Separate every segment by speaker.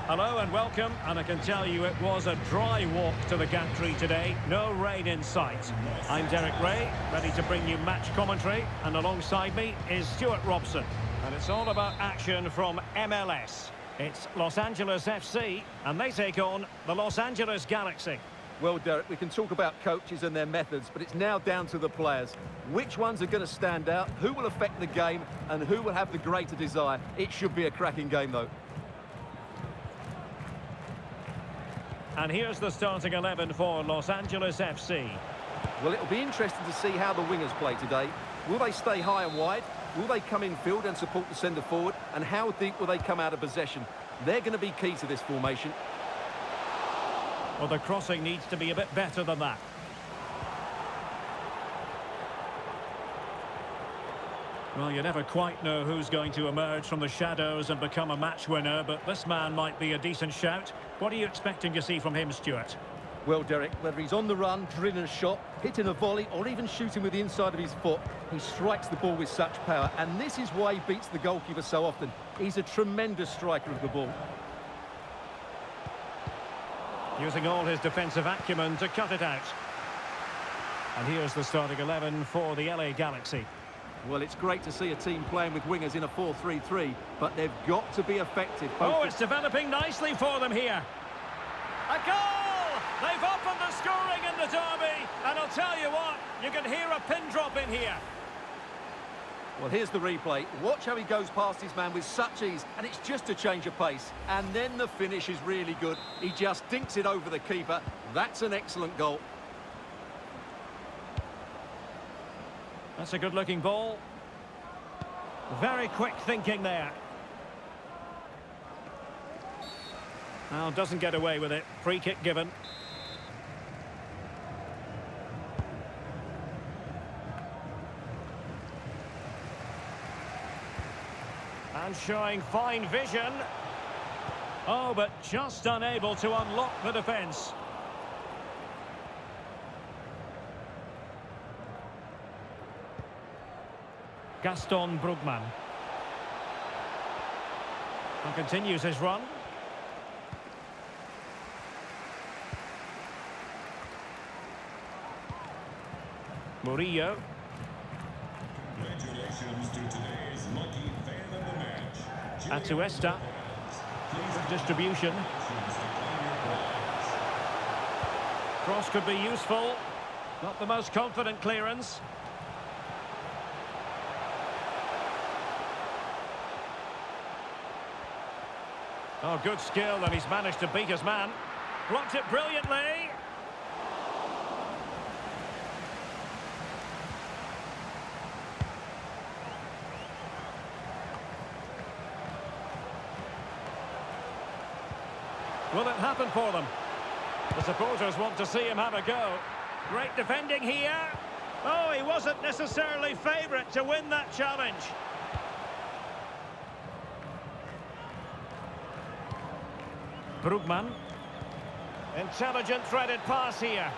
Speaker 1: Hello and welcome, and I can tell you it was a dry walk to the gantry today, no rain in sight. I'm Derek Ray, ready to bring you match commentary, and alongside me is Stuart Robson. And it's all about action from MLS. It's Los Angeles FC, and they take on the Los Angeles Galaxy.
Speaker 2: Well, Derek, we can talk about coaches and their methods, but it's now down to the players. Which ones are going to stand out, who will affect the game, and who will have the greater desire? It should be a cracking game, though.
Speaker 1: And here's the starting 11 for Los Angeles FC.
Speaker 2: Well, it'll be interesting to see how the wingers play today. Will they stay high and wide? Will they come in field and support the centre forward? And how deep will they come out of possession? They're going to be key to this formation.
Speaker 1: Well, the crossing needs to be a bit better than that. Well, you never quite know who's going to emerge from the shadows and become a match winner, but this man might be a decent shout. What are you expecting to see from him, Stuart?
Speaker 2: Well, Derek, whether he's on the run, drilling a shot, hitting a volley, or even shooting with the inside of his foot, he strikes the ball with such power, and this is why he beats the goalkeeper so often. He's a tremendous striker of the ball.
Speaker 1: Using all his defensive acumen to cut it out. And here's the starting 11 for the LA Galaxy.
Speaker 2: Well, it's great to see a team playing with wingers in a 4-3-3, but they've got to be effective.
Speaker 1: Oh, it's developing nicely for them here. A goal! They've opened the scoring in the derby, and I'll tell you what, you can hear a pin drop in here.
Speaker 2: Well, here's the replay. Watch how he goes past his man with such ease, and it's just a change of pace. And then the finish is really good. He just dinks it over the keeper. That's an excellent goal.
Speaker 1: That's a good-looking ball. Very quick thinking there. Now, doesn't get away with it. Free kick given. And showing fine vision. Oh, but just unable to unlock the defence. Gaston Brugman. And continues his run. Murillo.
Speaker 3: Congratulations to today's lucky fan of the match.
Speaker 1: Atuesta. Distribution. Cross could be useful. Not the most confident clearance. Oh, good skill, and he's managed to beat his man. Blocked it brilliantly. Will it happen for them? The supporters want to see him have a go. Great defending here. Oh, he wasn't necessarily favourite to win that challenge. Brugman. Intelligent threaded pass here.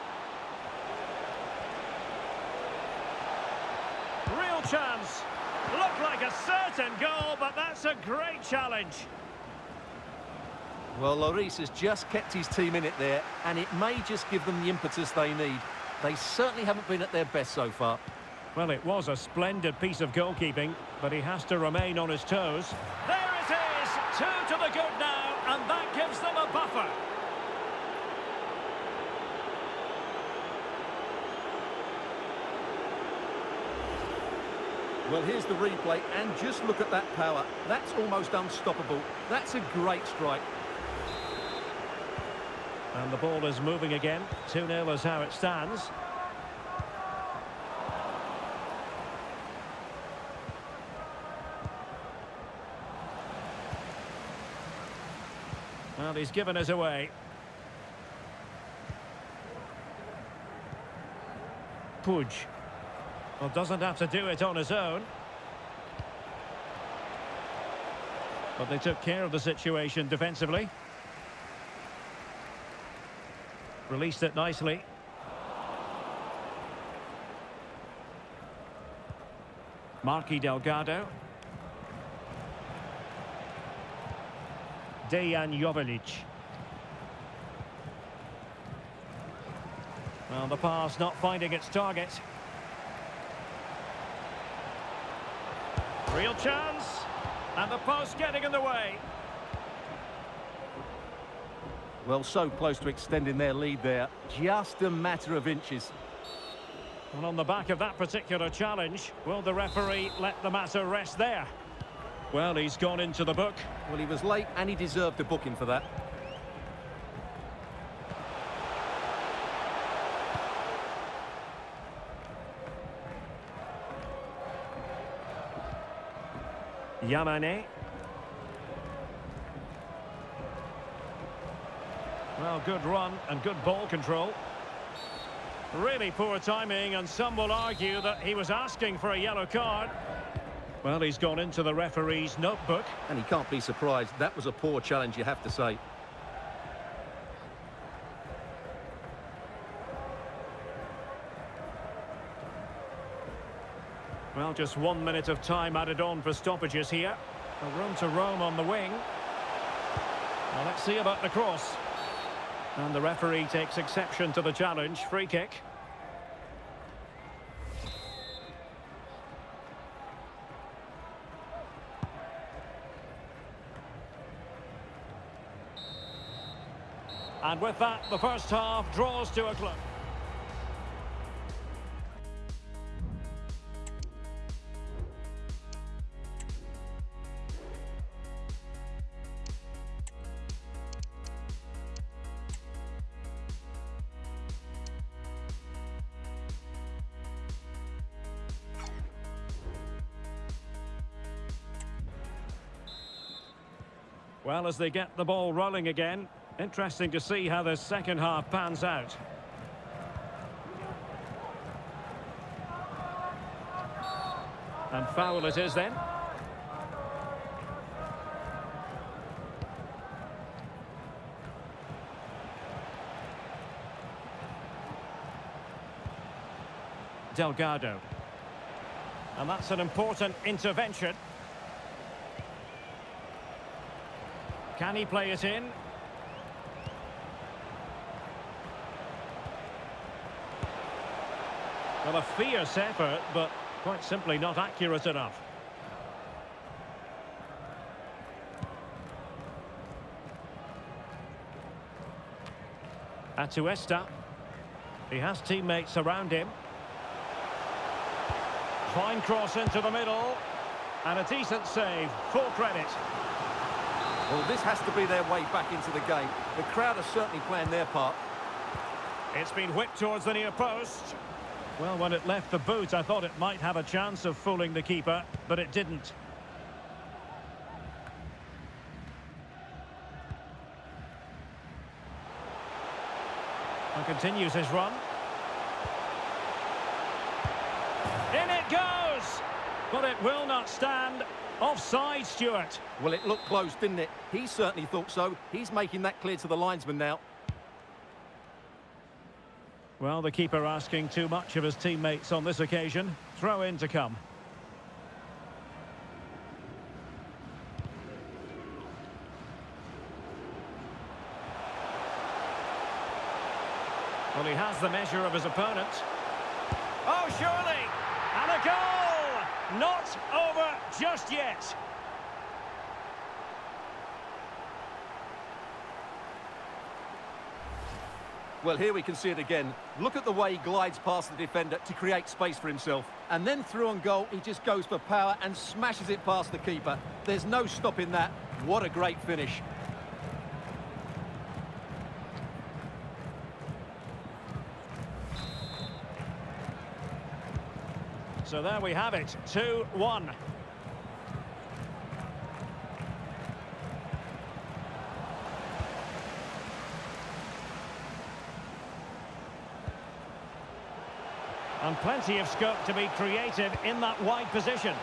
Speaker 1: Real chance. Looked like a certain goal, but that's a great challenge.
Speaker 2: Well, Lloris has just kept his team in it there, and it may just give them the impetus they need. They certainly haven't been at their best so far.
Speaker 1: Well, it was a splendid piece of goalkeeping, but he has to remain on his toes. There it is! 2 to the good now, and that gives them a buffer.
Speaker 2: Well, here's the replay, and just look at that power. That's almost unstoppable. That's a great strike.
Speaker 1: And the ball is moving again. 2-0 is how it stands. Well, he's given us away. Puig. Well, doesn't have to do it on his own. But they took care of the situation defensively. Released it nicely. Marquis Delgado. Dejan Jovelic. Well, the pass not finding its target. Real chance. And the post getting in the way.
Speaker 2: Well, so close to extending their lead there. Just a matter of inches.
Speaker 1: And on the back of that particular challenge, will the referee let the matter rest there? Well, he's gone into the book.
Speaker 2: Well, he was late and he deserved a booking for that.
Speaker 1: Yamane. Well, good run and good ball control. Really poor timing, and some will argue that he was asking for a yellow card. Well, he's gone into the referee's notebook.
Speaker 2: And he can't be surprised. That was a poor challenge, you have to say.
Speaker 1: Well, just 1 minute of time added on for stoppages here. A room to roam on the wing. Well, let's see about the cross. And the referee takes exception to the challenge. Free kick. And with that, the first half draws to a close. Well, as they get the ball rolling again, interesting to see how the second half pans out. And foul it is then. Delgado. And that's an important intervention. Can he play it in? Well, a fierce effort, but quite simply not accurate enough. Atuesta. He has teammates around him. Fine cross into the middle. And a decent save. Full credit.
Speaker 2: Well, this has to be their way back into the game. The crowd are certainly playing their part.
Speaker 1: It's been whipped towards the near post. Well, when it left the boot, I thought it might have a chance of fooling the keeper, but it didn't. And continues his run. In it goes! But it will not stand. Offside, Stuart.
Speaker 2: Well, it looked close, didn't it? He certainly thought so. He's making that clear to the linesman now.
Speaker 1: Well, the keeper asking too much of his teammates on this occasion. Throw in to come. Well, he has the measure of his opponent. Oh, surely! And a goal! Not over just yet.
Speaker 2: Well, here we can see it again. Look at the way he glides past the defender to create space for himself. And then through on goal, he just goes for power and smashes it past the keeper. There's no stopping that. What a great finish.
Speaker 1: So there we have it, 2-1. And plenty of scope to be creative in that wide position.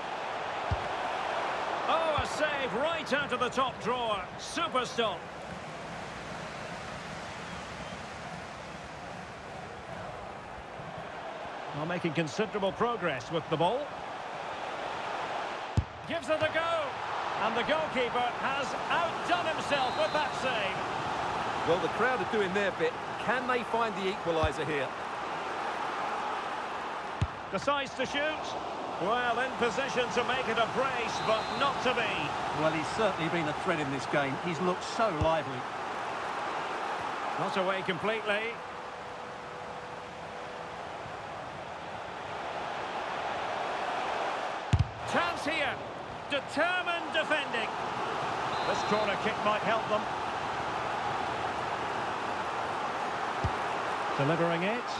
Speaker 1: Oh, a save right out of the top drawer. Super stop. Well, making considerable progress with the ball. Gives it a go. And the goalkeeper has outdone himself with that save.
Speaker 2: Well, the crowd are doing their bit. Can they find the equaliser here?
Speaker 1: Decides to shoot. Well, in position to make it a brace, but not to be.
Speaker 2: Well, he's certainly been a threat in this game. He's looked so lively.
Speaker 1: Not away completely. Chance here. Determined defending. This corner kick might help them. Delivering it.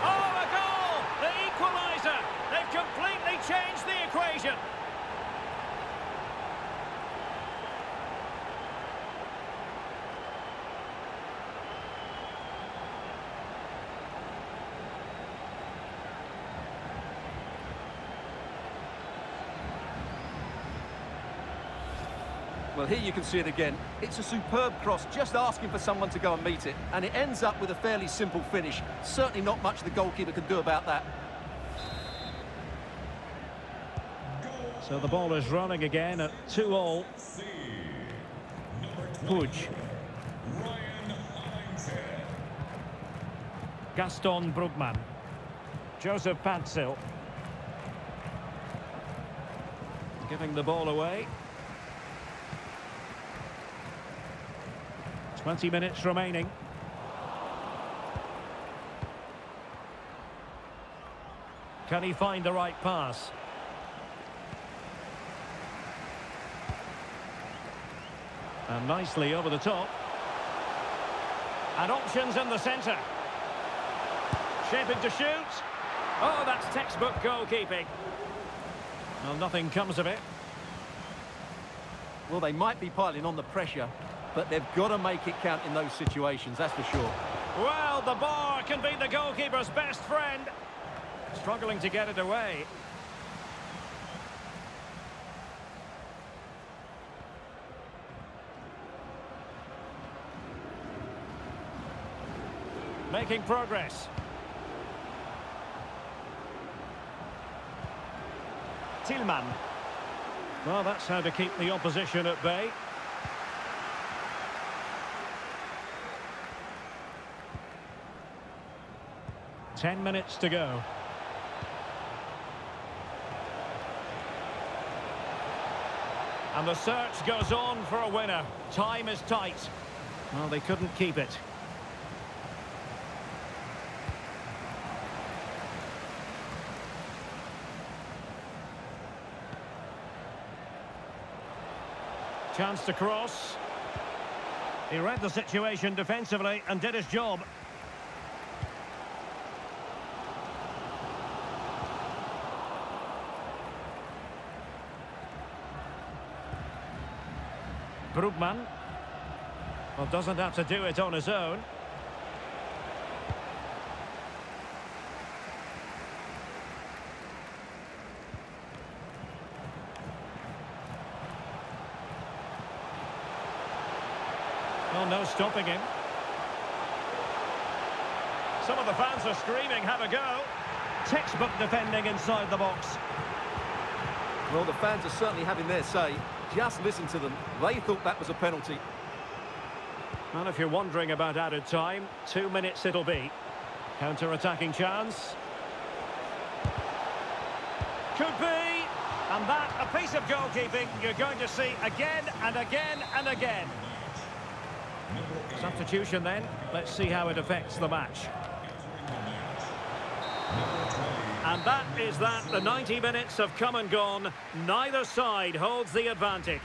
Speaker 1: Oh, a goal! The equaliser! They've completely changed the equation.
Speaker 2: Well, here you can see it again. It's a superb cross, just asking for someone to go and meet it. And it ends up with a fairly simple finish. Certainly not much the goalkeeper can do about that.
Speaker 1: So the ball is running again at 2-2. Puig. Gaston Brugman. Joseph Patzil. Giving the ball away. 20 minutes remaining. Can he find the right pass? And nicely over the top. And options in the centre. Shaping to shoot. Oh, that's textbook goalkeeping. Well, nothing comes of it.
Speaker 2: Well, they might be piling on the pressure, but they've got to make it count in those situations, that's for sure.
Speaker 1: Well, the bar can be the goalkeeper's best friend. Struggling to get it away. Making progress. Tillman. Well, that's how to keep the opposition at bay. Ten minutes to go. And the search goes on for a winner. Time is tight. Well, they couldn't keep it. Chance to cross. He read the situation defensively and did his job. Brugman. Well, doesn't have to do it on his own. Well, no stopping him. Some of the fans are screaming, have a go. Textbook defending inside the box.
Speaker 2: Well, the fans are certainly having their say. Just listen to them. They thought that was a penalty.
Speaker 1: Well, if you're wondering about added time, 2 minutes it'll be. Counter-attacking chance. Could be. And that, a piece of goalkeeping you're going to see again and again and again. Substitution then. Let's see how it affects the match. And that is that. The 90 minutes have come and gone. Neither side holds the advantage.